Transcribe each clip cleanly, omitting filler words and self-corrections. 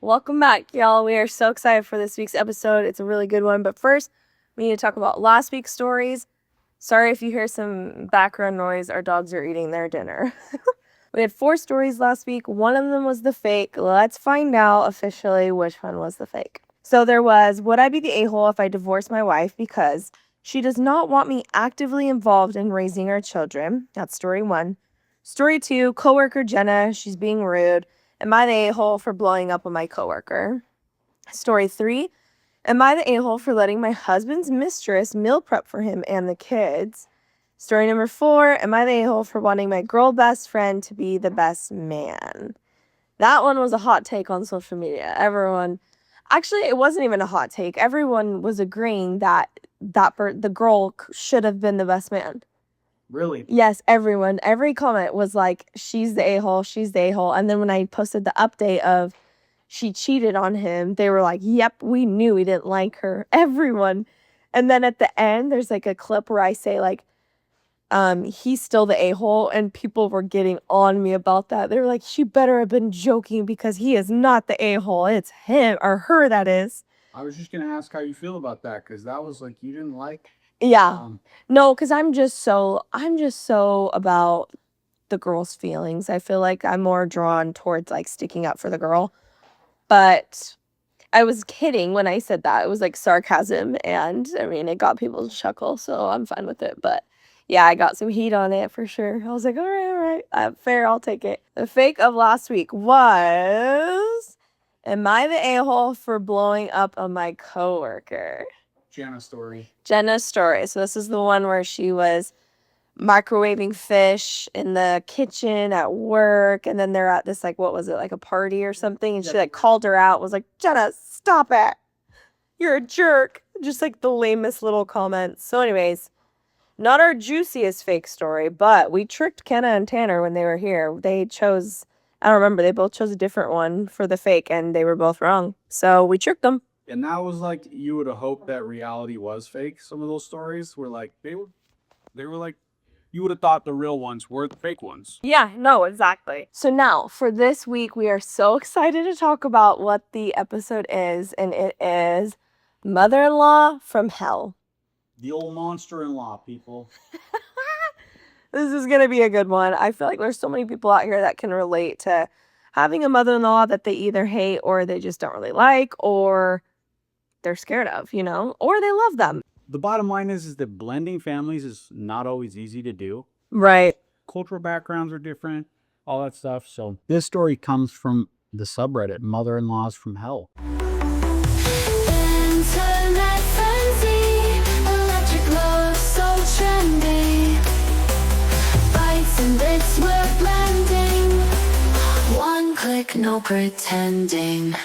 Welcome back, y'all. We are so excited for this week's episode. It's a really good one. But first, we need to talk about last week's stories. Sorry if you hear some background noise. Our dogs are eating their dinner. We had 4 stories last week. One of them was the fake. Let's find out officially which one was the fake. So there was, would I be the a-hole if I divorced my wife because she does not want me actively involved in raising our children? That's story 1. Story 2, coworker Jenna, she's being rude. Am I the a-hole for blowing up on my coworker? Story 3, am I the a-hole for letting my husband's mistress meal prep for him and the kids? Story number 4, am I the a-hole for wanting my girl best friend to be the best man? That one was a hot take on social media. Actually, it wasn't even a hot take. Everyone was agreeing that the girl should have been the best man. Really? Yes, everyone. Every comment was like, she's the a-hole, she's the a-hole. And then when I posted the update of she cheated on him, they were like, yep, we knew we didn't like her. Everyone. And then at the end, there's like a clip where I say like, he's still the a-hole, and people were getting on me about that. They were like, she better have been joking because he is not the a-hole. It's him, or her, that is. I was just going to ask how you feel about that, because that was like, you didn't like. Yeah. No, because I'm just so about the girl's feelings. I feel like I'm more drawn towards like sticking up for the girl. But I was kidding when I said that. It was like sarcasm, and I mean, it got people to chuckle, so I'm fine with it. But yeah, I got some heat on it for sure. I was like, all right, fair, I'll take it. The fake of last week was, am I the a-hole for blowing up on my coworker? Jenna's story. So this is the one where she was microwaving fish in the kitchen at work, and then they're at this, like, what was it, like a party or something, and she like called her out, was like, Jenna, stop it, you're a jerk. Just like the lamest little comments. So anyways, not our juiciest fake story, but we tricked Kenna and Tanner when they were here. They chose, I don't remember, they both chose a different one for the fake, and they were both wrong, so we tricked them. And that was like, you would have hoped that reality was fake. Some of those stories were like, they were like, you would have thought the real ones were the fake ones. Yeah, no, exactly. So now, for this week, we are so excited to talk about what the episode is, and it is Mother-in-Law from Hell. The old monster-in-law, people. This is going to be a good one. I feel like there's so many people out here that can relate to having a mother-in-law that they either hate or they just don't really like, or they're scared of, or they love them. The bottom line is that blending families is not always easy to do. Right. Cultural backgrounds are different, all that stuff. So this story comes from the subreddit, Mother-in-Laws from Hell. Internet Friendsy, electric love so trendy. Bytes and bits we're blending. One click, no pretending.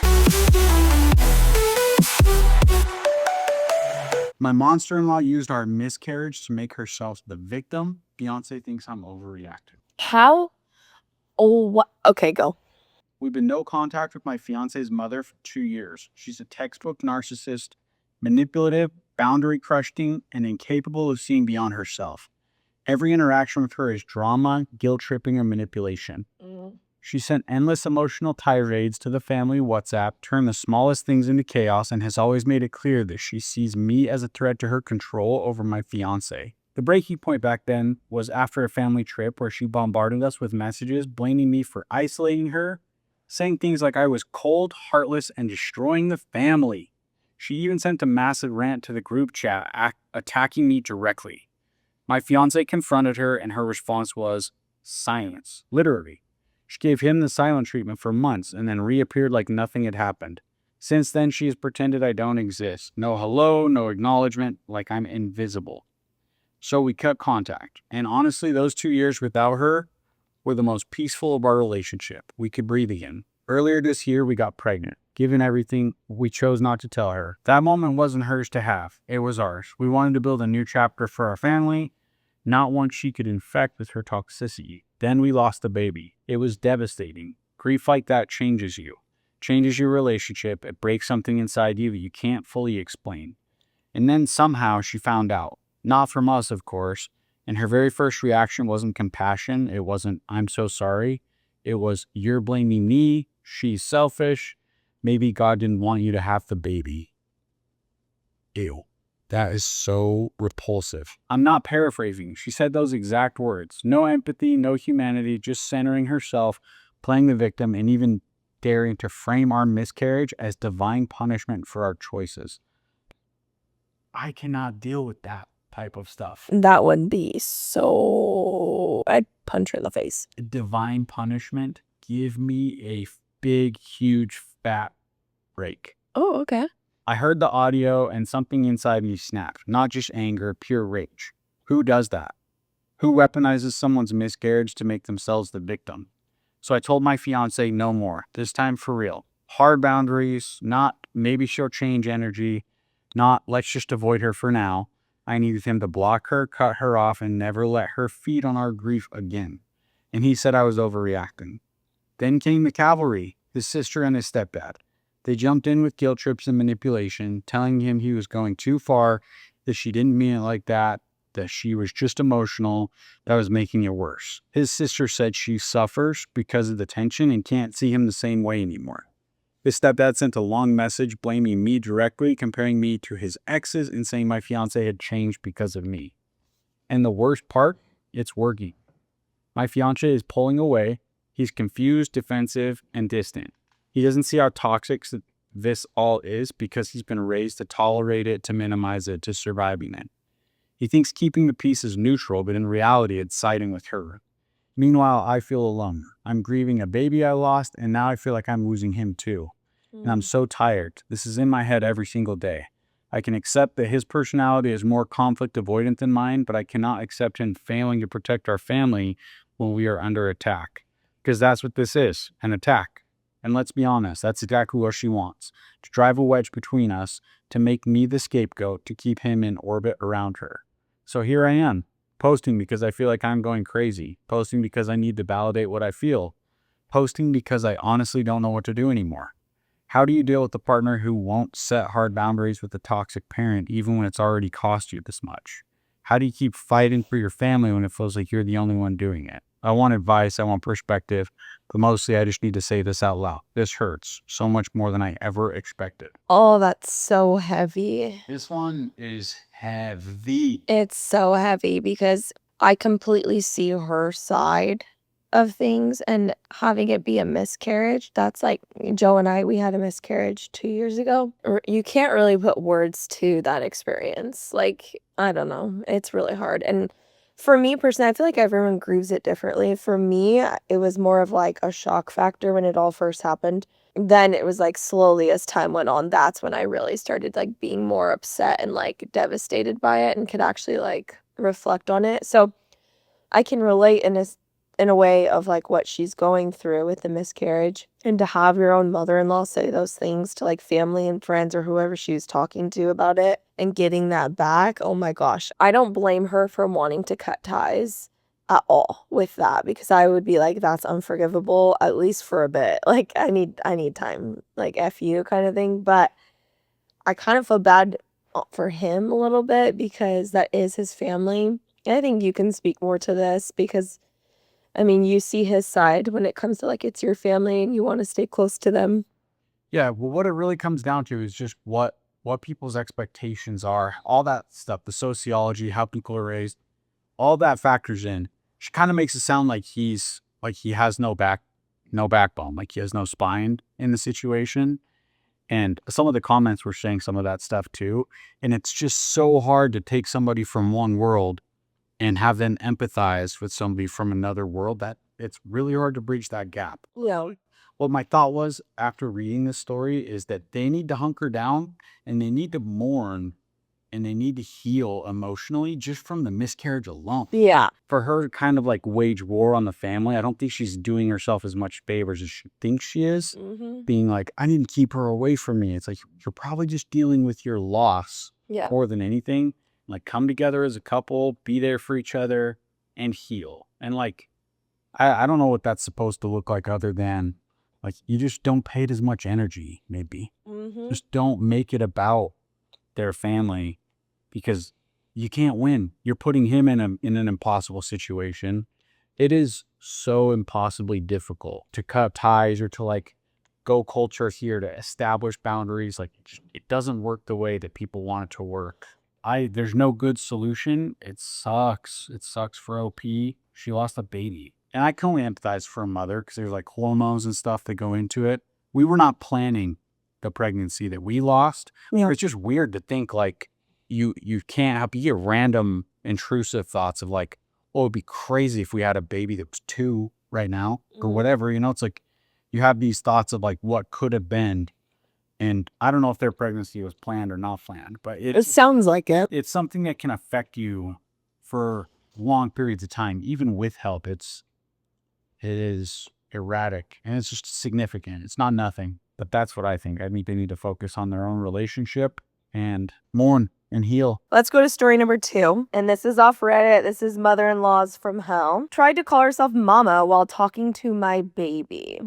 My monster-in-law used our miscarriage to make herself the victim. Beyonce thinks I'm overreacting. How? Oh, what? Okay, go. We've been no contact with my fiance's mother for 2 years. She's a textbook narcissist, manipulative, boundary crushing, and incapable of seeing beyond herself. Every interaction with her is drama, guilt tripping, or manipulation. She sent endless emotional tirades to the family WhatsApp, turned the smallest things into chaos, and has always made it clear that she sees me as a threat to her control over my fiance. The breaking point back then was after a family trip where she bombarded us with messages blaming me for isolating her, saying things like I was cold, heartless, and destroying the family. She even sent a massive rant to the group chat, attacking me directly. My fiance confronted her, and her response was silence, literally. She gave him the silent treatment for months and then reappeared like nothing had happened. Since then, she has pretended I don't exist. No hello, no acknowledgement, like I'm invisible. So we cut contact. And honestly, those 2 years without her were the most peaceful of our relationship. We could breathe again. Earlier this year, we got pregnant. Given everything, we chose not to tell her. That moment wasn't hers to have. It was ours. We wanted to build a new chapter for our family, not one she could infect with her toxicity. Then we lost the baby. It was devastating. Grief like that changes you. Changes your relationship. It breaks something inside you that you can't fully explain. And then somehow she found out. Not from us, of course. And her very first reaction wasn't compassion. It wasn't, I'm so sorry. It was, you're blaming me. She's selfish. maybe God didn't want you to have the baby. Ew. That is so repulsive. I'm not paraphrasing. She said those exact words. No empathy, no humanity, just centering herself, playing the victim, and even daring to frame our miscarriage as divine punishment for our choices. I cannot deal with that type of stuff. That would be so... I'd punch her in the face. Divine punishment? Give me a big, huge, fat break. Oh, okay. I heard the audio and something inside me snapped. Not just anger, pure rage. Who does that? Who weaponizes someone's miscarriage to make themselves the victim? So I told my fiance no more. This time for real. Hard boundaries, not maybe she'll change energy, not let's just avoid her for now. I needed him to block her, cut her off, and never let her feed on our grief again. And he said I was overreacting. Then came the cavalry, his sister and his stepdad. They jumped in with guilt trips and manipulation, telling him he was going too far, that she didn't mean it like that she was just emotional, that was making it worse. His sister said she suffers because of the tension and can't see him the same way anymore. His stepdad sent a long message blaming me directly, comparing me to his exes and saying my fiance had changed because of me. And the worst part, it's working. My fiance is pulling away. He's confused, defensive, and distant. He doesn't see how toxic this all is because he's been raised to tolerate it, to minimize it, to surviving it. He thinks keeping the peace is neutral, but in reality, it's siding with her. Meanwhile, I feel alone. I'm grieving a baby I lost, and now I feel like I'm losing him too. And I'm so tired. This is in my head every single day. I can accept that his personality is more conflict avoidant than mine, but I cannot accept him failing to protect our family when we are under attack. Because that's what this is, an attack. And let's be honest, that's exactly what she wants. To drive a wedge between us, to make me the scapegoat, to keep him in orbit around her. So here I am, posting because I feel like I'm going crazy. Posting because I need to validate what I feel. Posting because I honestly don't know what to do anymore. How do you deal with a partner who won't set hard boundaries with a toxic parent, even when it's already cost you this much? How do you keep fighting for your family when it feels like you're the only one doing it? I want advice, I want perspective, but mostly I just need to say this out loud. This hurts so much more than I ever expected. Oh, that's so heavy. This one is heavy. It's so heavy because I completely see her side of things, and having it be a miscarriage, that's like Joe and we had a miscarriage 2 years ago. You can't really put words to that experience. Like, I don't know. It's really hard. And for me personally, I feel like everyone grieves it differently. For me, it was more of like a shock factor when it all first happened. Then it was like slowly as time went on, that's when I really started like being more upset and like devastated by it and could actually like reflect on it. So I can relate in a way of like what she's going through with the miscarriage, and to have your own mother-in-law say those things to like family and friends or whoever she was talking to about it and getting that back. Oh my gosh. I don't blame her for wanting to cut ties at all with that, because I would be like, that's unforgivable, at least for a bit. Like I need time, like F you kind of thing. But I kind of feel bad for him a little bit because that is his family. And I think you can speak more to this because I mean, you see his side when it comes to like it's your family and you want to stay close to them. Yeah, well, what it really comes down to is just what people's expectations are, all that stuff, the sociology, how people are raised, all that factors in. She kind of makes it sound like he has no backbone, like he has no spine in the situation. And some of the comments were saying some of that stuff too. And it's just so hard to take somebody from one world and have them empathize with somebody from another world, that it's really hard to bridge that gap. Yeah. What my thought was after reading this story is that they need to hunker down and they need to mourn and they need to heal emotionally just from the miscarriage alone. Yeah. For her to kind of like wage war on the family, I don't think she's doing herself as much favors as she thinks she is. Being like, I need to keep her away from me. It's like, you're probably just dealing with your loss more than anything. Like, come together as a couple, be there for each other, and heal. And like, I don't know what that's supposed to look like other than like, you just don't pay it as much energy, maybe. Just don't make it about their family, because you can't win. You're putting him in an impossible situation. It is so impossibly difficult to cut ties or to like go culture here to establish boundaries. Like, it doesn't work the way that people want it to work. There's no good solution. It sucks. It sucks for OP. She lost a baby. And I can only empathize for a mother because there's like hormones and stuff that go into it. We were not planning the pregnancy that we lost. Yeah. It's just weird to think like you can't have, you get random intrusive thoughts of like, oh, it'd be crazy if we had a baby that was 2 right now or whatever. You know, it's like you have these thoughts of like what could have been. And I don't know if their pregnancy was planned or not planned, but It sounds like it. it's something that can affect you for long periods of time. Even with help, it is erratic and it's just significant. It's not nothing, but that's what I think. I think they need to focus on their own relationship and mourn and heal. Let's go to story number 2. And this is off Reddit. This is mother-in-laws from hell. Tried to call herself mama while talking to my baby.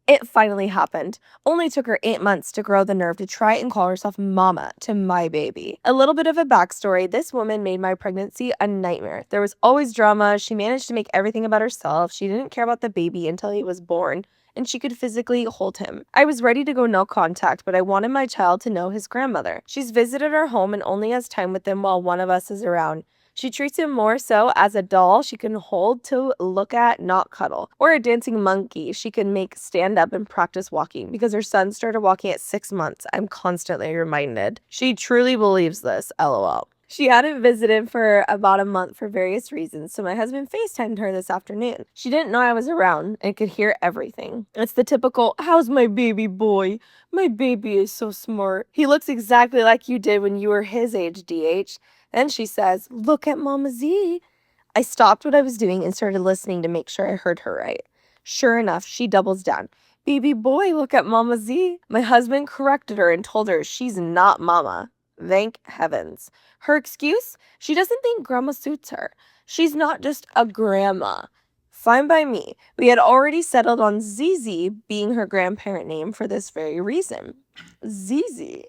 It finally happened. Only took her 8 months to grow the nerve to try and call herself mama to my baby. A little bit of a backstory. This woman made my pregnancy a nightmare. There was always drama. She managed to make everything about herself. She didn't care about the baby until he was born, and she could physically hold him. I was ready to go no contact, but I wanted my child to know his grandmother. She's visited our home and only has time with him while one of us is around. She treats him more so as a doll she can hold to look at, not cuddle, or a dancing monkey she can make stand up and practice walking because her son started walking at 6 months. I'm constantly reminded. She truly believes this, lol. She hadn't visited for about a month for various reasons, so my husband FaceTimed her this afternoon. She didn't know I was around and could hear everything. It's the typical, how's my baby boy? My baby is so smart. He looks exactly like you did when you were his age, DH. Then she says, look at Mama Z. I stopped what I was doing and started listening to make sure I heard her right. Sure enough, she doubles down. Baby boy, look at Mama Z. My husband corrected her and told her she's not Mama. Thank heavens. Her excuse? She doesn't think grandma suits her. She's not just a grandma. Fine by me. We had already settled on Zizi being her grandparent name for this very reason. Zizi.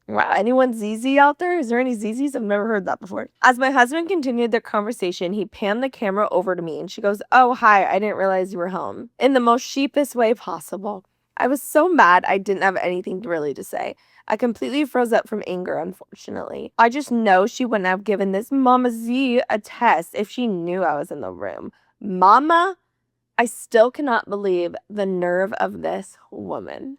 Wow, anyone ZZ out there? Is there any ZZs? I've never heard that before. As my husband continued their conversation, he panned the camera over to me and she goes, oh, hi, I didn't realize you were home. In the most sheepish way possible. I was so mad I didn't have anything really to say. I completely froze up from anger, unfortunately. I just know she wouldn't have given this Mama Z a test if she knew I was in the room. Mama? I still cannot believe the nerve of this woman.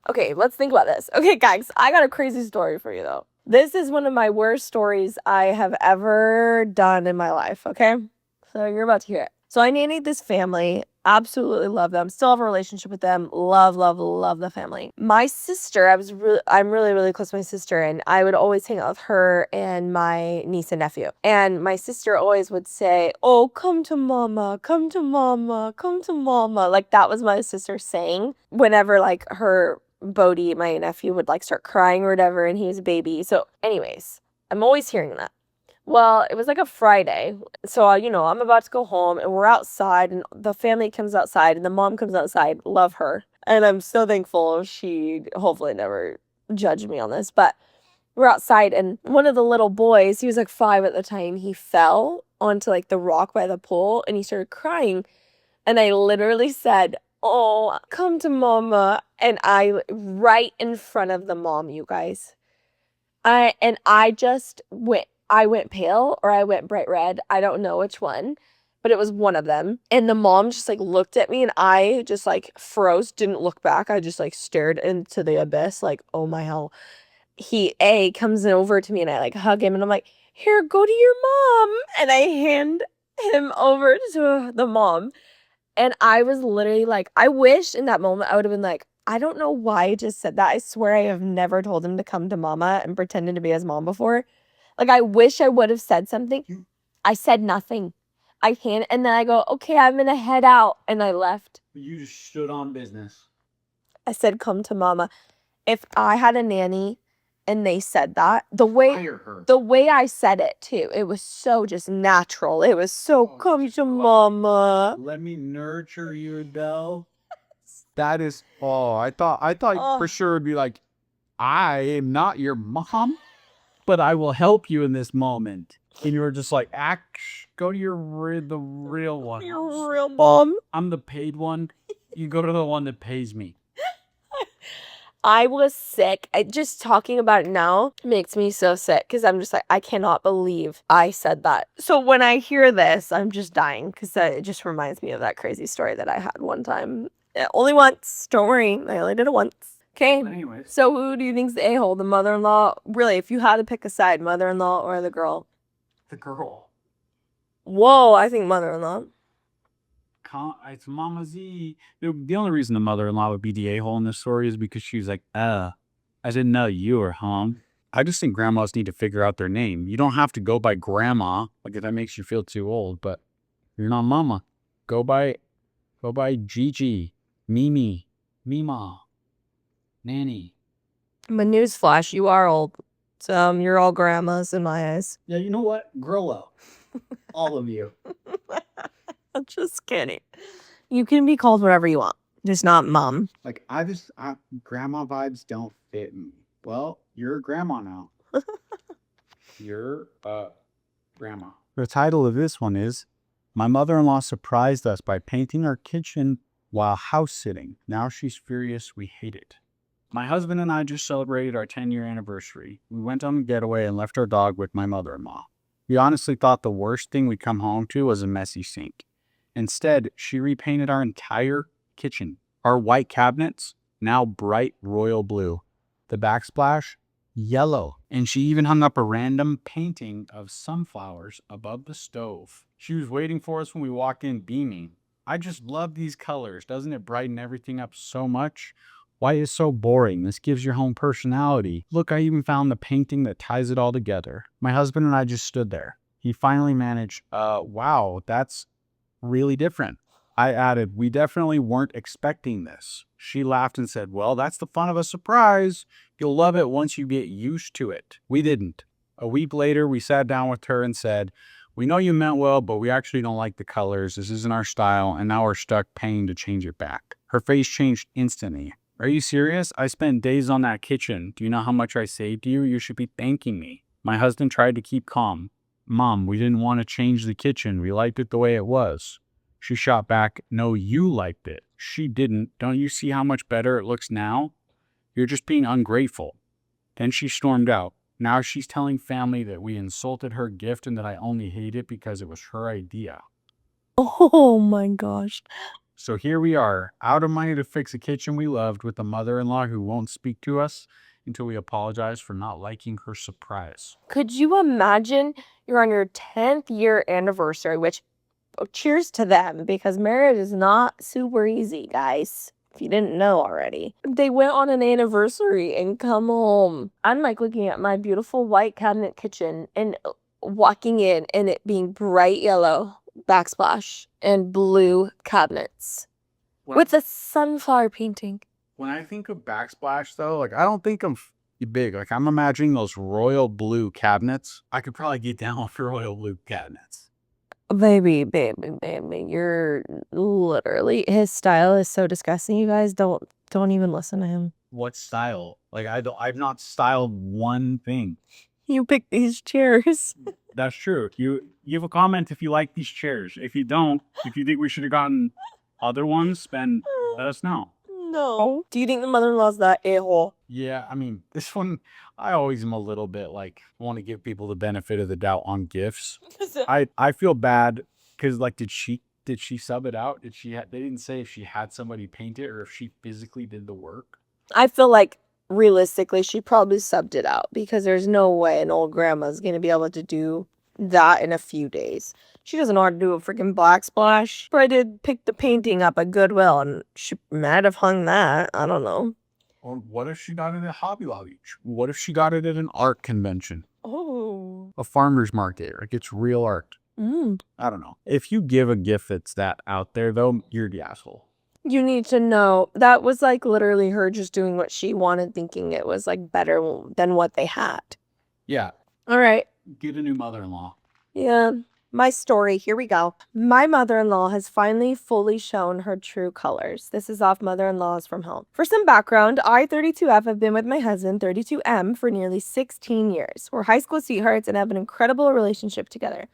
Okay, let's think about this. Okay, guys, I got a crazy story for you, though. This is one of my worst stories I have ever done in my life, okay? So you're about to hear it. So I nannied this family. Absolutely love them. Still have a relationship with them. Love, love, love the family. My sister, I'm really, really close to my sister, and I would always hang out with her and my niece and nephew. And my sister always would say, oh, come to mama, come to mama, come to mama. Like, that was my sister saying whenever, like, her Bodie, my nephew, would like start crying or whatever, and he was a baby. So anyways, I'm always hearing that. Well, it was like a Friday. So, I'm about to go home and we're outside and the family comes outside and the mom comes outside. Love her. And I'm so thankful she hopefully never judged me on this. But we're outside and one of the little boys, he was like 5 at the time, he fell onto like the rock by the pool and he started crying. And I literally said, oh, come to mama. And right in front of the mom, you guys. I went pale or I went bright red. I don't know which one, but it was one of them. And the mom just like looked at me and I just like froze, didn't look back. I just like stared into the abyss like, oh my hell. He comes over to me and I like hug him and I'm like, here, go to your mom. And I hand him over to the mom. And I was literally like, I wish in that moment I would have been like, I don't know why I just said that. I swear I have never told him to come to mama and pretended to be his mom before. Like, I wish I would have said something. I said nothing. And then I go, okay, I'm going to head out. And I left. You just stood on business. I said, come to mama. If I had a nanny and they said that, the way I said it too, it was so just natural. It was so, come to mama. Let me nurture you, Adele. That is, I thought for sure it'd be like, I am not your mom, but I will help you in this moment. And you were just like, go to the real one. Your real mom. I'm the paid one. You go to the one that pays me. I was sick. Just talking about it now makes me so sick because I'm just like, I cannot believe I said that. So when I hear this, I'm just dying because it just reminds me of that crazy story that I had one time. Only once. Don't worry. I only did it once. Okay. Anyways. So who do you think's the a-hole? The mother-in-law? Really, if you had to pick a side, mother-in-law or the girl? The girl. Whoa, I think mother-in-law. It's Mama Z. The only reason the mother-in-law would be the a-hole in this story is because she was like, I didn't know you were home. I just think grandmas need to figure out their name. You don't have to go by grandma, like if that makes you feel too old, but you're not mama. Go by Gigi, Mimi, Mima, Nanny. My newsflash, you are old. So you're all grandmas in my eyes. Yeah, you know what? Grow up. All of you. I'm just kidding. You can be called whatever you want, just not mom. Like, grandma vibes don't fit me. Well, you're a grandma now. You're grandma. The title of this one is My Mother-in-Law Surprised Us by Painting Our Kitchen While House Sitting. Now She's Furious We Hate It. My husband and I just celebrated our 10-year anniversary. We went on a getaway and left our dog with my mother-in-law. We honestly thought the worst thing we'd come home to was a messy sink. Instead, she repainted our entire kitchen. Our white cabinets, now bright royal blue. The backsplash, yellow. And she even hung up a random painting of sunflowers above the stove. She was waiting for us when we walked in, beaming. I just love these colors. Doesn't it brighten everything up so much? White is so boring. This gives your home personality. Look, I even found the painting that ties it all together. My husband and I just stood there. He finally managed, wow, that's really different. I added, we definitely weren't expecting this. She laughed and said, well, that's the fun of a surprise. You'll love it once you get used to it. We didn't. A week later, we sat down with her and said, we know you meant well, but we actually don't like the colors. This isn't our style, and now we're stuck paying to change it back. Her face changed instantly. Are you serious? I spent days on that kitchen. Do you know how much I saved you? You should be thanking me. My husband tried to keep calm. Mom, we didn't want to change the kitchen. We liked it the way it was. She shot back, no, you liked it. She didn't. Don't you see how much better it looks now? You're just being ungrateful. Then she stormed out. Now she's telling family that we insulted her gift and that I only hate it because it was her idea. Oh my gosh. So here we are, out of money to fix a kitchen we loved with a mother-in-law who won't speak to us until we apologize for not liking her surprise. Could you imagine you're on your 10th year anniversary, which cheers to them because marriage is not super easy, guys. If you didn't know already. They went on an anniversary and come home. I'm like looking at my beautiful white cabinet kitchen and walking in and it being bright yellow backsplash and blue cabinets with a sunflower painting. When I think of backsplash, though, like I don't think of big. Like I'm imagining those royal blue cabinets. I could probably get down with royal blue cabinets. Baby, you're literally, his style is so disgusting. You guys don't even listen to him. What style? Like I've not styled one thing. You picked these chairs. That's true. You have a comment if you like these chairs. If you don't, if you think we should have gotten other ones, then let us know. No. Do you think the mother-in-law's that a-hole? Yeah, I mean, this one, I always am a little bit like, want to give people the benefit of the doubt on gifts. I feel bad because like, did she sub it out? They didn't say if she had somebody paint it or if she physically did the work. I feel like realistically, she probably subbed it out because there's no way an old grandma's going to be able to do that in a few days. She doesn't know how to do a freaking backsplash. But I did pick the painting up at Goodwill and she might have hung that. I don't know. Or what if she got it at Hobby Lobby? What if she got it at an art convention? Oh. A farmer's market. Like it's real art. I don't know. If you give a gift that's that out there, though, you're the asshole. You need to know that was like literally her just doing what she wanted, thinking it was like better than what they had. Yeah. All right. Get a new mother-in-law. Yeah. My story. Here we go. My mother-in-law has finally fully shown her true colors. This is off Mother-in-Laws from Home. For some background, I, 32F, have been with my husband, 32M, for nearly 16 years. We're high school sweethearts and have an incredible relationship together.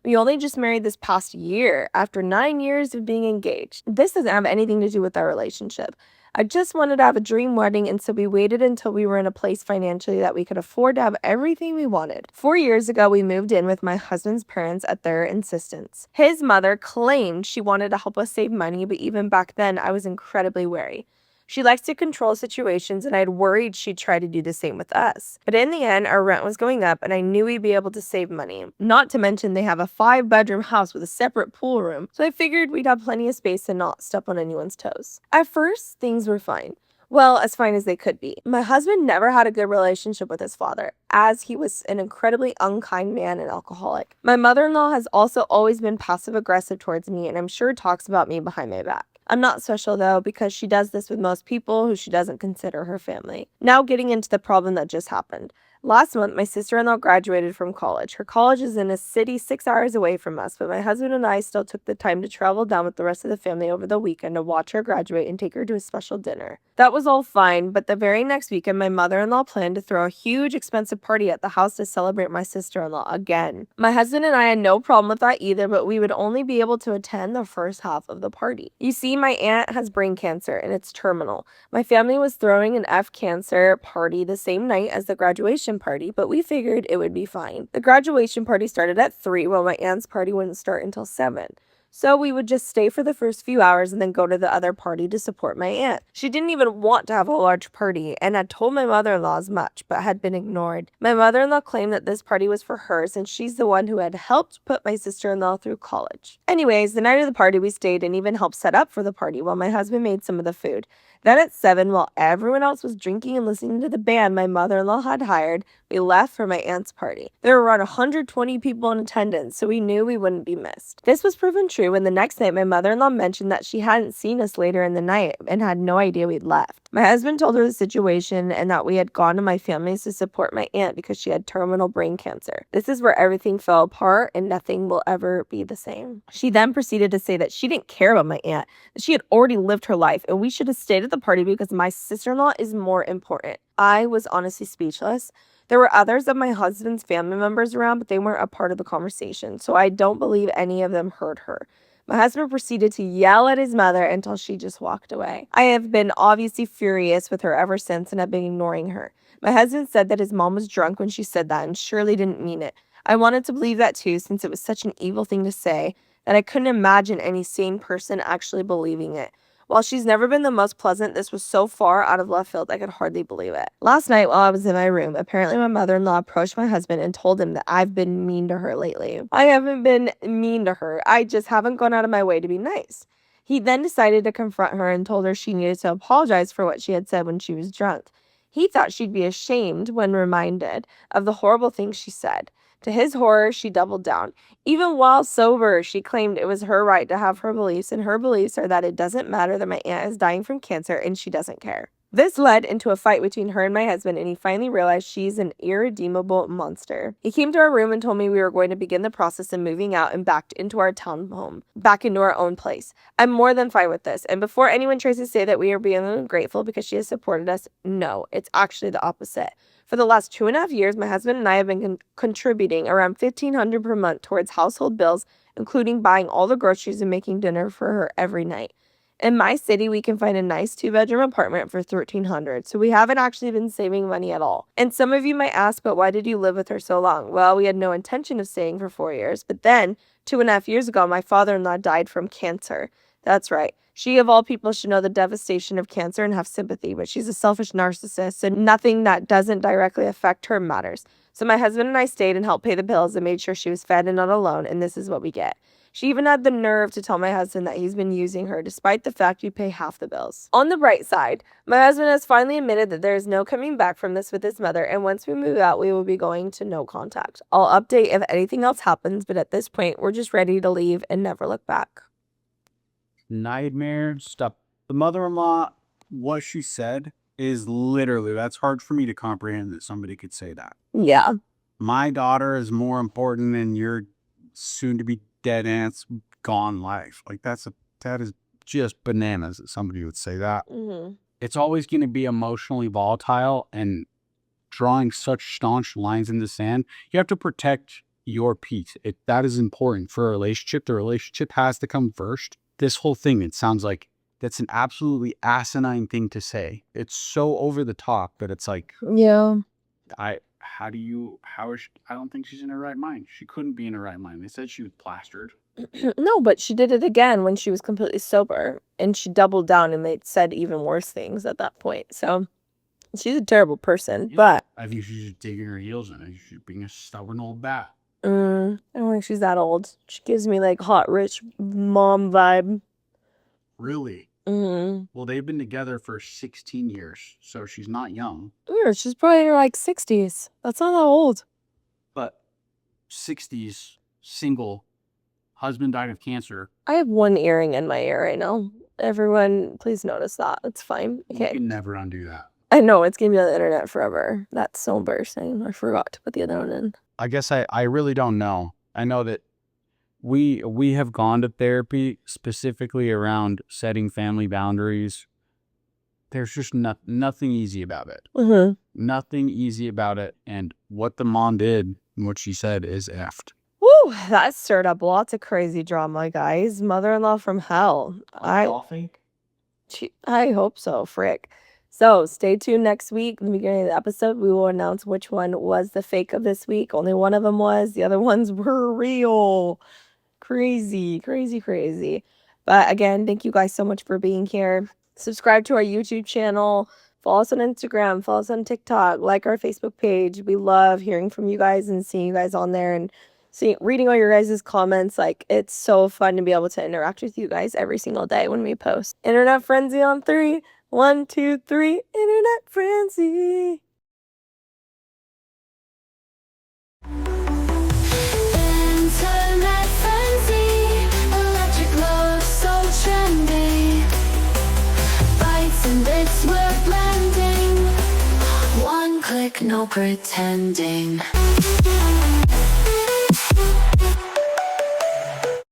We only just married this past year after 9 years of being engaged. This doesn't have anything to do with our relationship. I just wanted to have a dream wedding, and so we waited until we were in a place financially that we could afford to have everything we wanted. 4 years ago, we moved in with my husband's parents at their insistence. His mother claimed she wanted to help us save money, but even back then, I was incredibly wary. She likes to control situations, and I had worried she'd try to do the same with us. But in the end, our rent was going up, and I knew we'd be able to save money. Not to mention, they have a 5-bedroom house with a separate pool room, so I figured we'd have plenty of space and not step on anyone's toes. At first, things were fine. Well, as fine as they could be. My husband never had a good relationship with his father, as he was an incredibly unkind man and alcoholic. My mother-in-law has also always been passive-aggressive towards me, and I'm sure talks about me behind my back. I'm not special though, because she does this with most people who she doesn't consider her family. Now getting into the problem that just happened. Last month, my sister-in-law graduated from college. Her college is in a city 6 hours away from us, but my husband and I still took the time to travel down with the rest of the family over the weekend to watch her graduate and take her to a special dinner. That was all fine, but the very next weekend, my mother-in-law planned to throw a huge expensive party at the house to celebrate my sister-in-law again. My husband and I had no problem with that either, but we would only be able to attend the first half of the party. You see, my aunt has brain cancer and it's terminal. My family was throwing an F cancer party the same night as the graduation party, but we figured it would be fine. The graduation party started at 3, while my aunt's party wouldn't start until 7. So we would just stay for the first few hours and then go to the other party to support my aunt. She didn't even want to have a large party and had told my mother-in-law as much, but had been ignored. My mother-in-law claimed that this party was for her since she's the one who had helped put my sister-in-law through college. Anyways, the night of the party we stayed and even helped set up for the party while my husband made some of the food. Then at 7, while everyone else was drinking and listening to the band my mother-in-law had hired, we left for my aunt's party. There were around 120 people in attendance, so we knew we wouldn't be missed. This was proven true when the next night my mother-in-law mentioned that she hadn't seen us later in the night and had no idea we'd left. My husband told her the situation and that we had gone to my family's to support my aunt because she had terminal brain cancer. This is where everything fell apart and nothing will ever be the same. She then proceeded to say that she didn't care about my aunt, that she had already lived her life and we should have stayed at the party because my sister-in-law is more important. I was honestly speechless. There were others of my husband's family members around, but they weren't a part of the conversation, so I don't believe any of them heard her. My husband proceeded to yell at his mother until she just walked away. I have been obviously furious with her ever since and have been ignoring her. My husband said that his mom was drunk when she said that and surely didn't mean it. I wanted to believe that too, since it was such an evil thing to say that I couldn't imagine any sane person actually believing it. While she's never been the most pleasant, this was so far out of left field I could hardly believe it. Last night while I was in my room, apparently my mother-in-law approached my husband and told him that I've been mean to her lately. I haven't been mean to her. I just haven't gone out of my way to be nice. He then decided to confront her and told her she needed to apologize for what she had said when she was drunk. He thought she'd be ashamed when reminded of the horrible things she said. To his horror, she doubled down. Even while sober, she claimed it was her right to have her beliefs, and her beliefs are that it doesn't matter that my aunt is dying from cancer and she doesn't care. This led into a fight between her and my husband, and he finally realized she's an irredeemable monster. He came to our room and told me we were going to begin the process of moving out and back into our townhome, back into our own place. I'm more than fine with this, and before anyone tries to say that we are being ungrateful because she has supported us, no, it's actually the opposite. For the last 2.5 years, my husband and I have been contributing around $1,500 per month towards household bills, including buying all the groceries and making dinner for her every night. In my city, we can find a nice 2-bedroom apartment for $1,300, so we haven't actually been saving money at all. And some of you might ask, but why did you live with her so long? Well, we had no intention of staying for 4 years, but then 2.5 years ago, my father-in-law died from cancer. That's right. She, of all people, should know the devastation of cancer and have sympathy, but she's a selfish narcissist, so nothing that doesn't directly affect her matters. So my husband and I stayed and helped pay the bills and made sure she was fed and not alone, and this is what we get. She even had the nerve to tell my husband that he's been using her, despite the fact we pay half the bills. On the bright side, my husband has finally admitted that there is no coming back from this with his mother, and once we move out, we will be going to no contact. I'll update if anything else happens, but at this point, we're just ready to leave and never look back. Nightmare stuff. The mother-in-law, what she said is literally, that's hard for me to comprehend that somebody could say that. Yeah. My daughter is more important than your soon-to-be dead aunt's gone life. Like that is just bananas that somebody would say that. Mm-hmm. It's always going to be emotionally volatile, and drawing such staunch lines in the sand, you have to protect your peace. That is important for a relationship. The relationship has to come first. This whole thing, it sounds like that's an absolutely asinine thing to say. It's so over the top, but it's like, Yeah. I don't think she's in her right mind. She couldn't be in her right mind. They said she was plastered. No, but she did it again when she was completely sober, and she doubled down, and they said even worse things at that point. So she's a terrible person. Yeah. But I think she's just digging her heels in. She's being a stubborn old bat. I don't think she's that old. She gives me like hot, rich mom vibe. Really? Well, they've been together for 16 years, so she's not young. Yeah, she's probably in her like 60s. That's not that old. But 60s, single, husband died of cancer. I have one earring in my ear right now. Everyone, please notice that. It's fine. You Okay. can never undo that. I know, it's gonna be on the internet forever. That's so embarrassing. I forgot to put the other one in. I guess I really don't know. I know that we have gone to therapy specifically around setting family boundaries. There's just nothing easy about it. Nothing easy about it. And what the mom did and what she said is effed. Woo, that stirred up lots of crazy drama, guys. Mother-in-law from hell. I hope so, frick. So stay tuned next week. In the beginning of the episode, we will announce which one was the fake of this week. Only one of them was. The other ones were real. Crazy, crazy, crazy. But again, thank you guys so much for being here. Subscribe to our YouTube channel. Follow us on Instagram. Follow us on TikTok. Like our Facebook page. We love hearing from you guys and seeing you guys on there and reading all your guys' comments. Like, it's so fun to be able to interact with you guys every single day when we post. Internet Friendsy on 3. 1, 2, 3. Internet Friendsy. Internet Friendsy, electric love so trendy. Bytes and bits we're blending. One click, no pretending.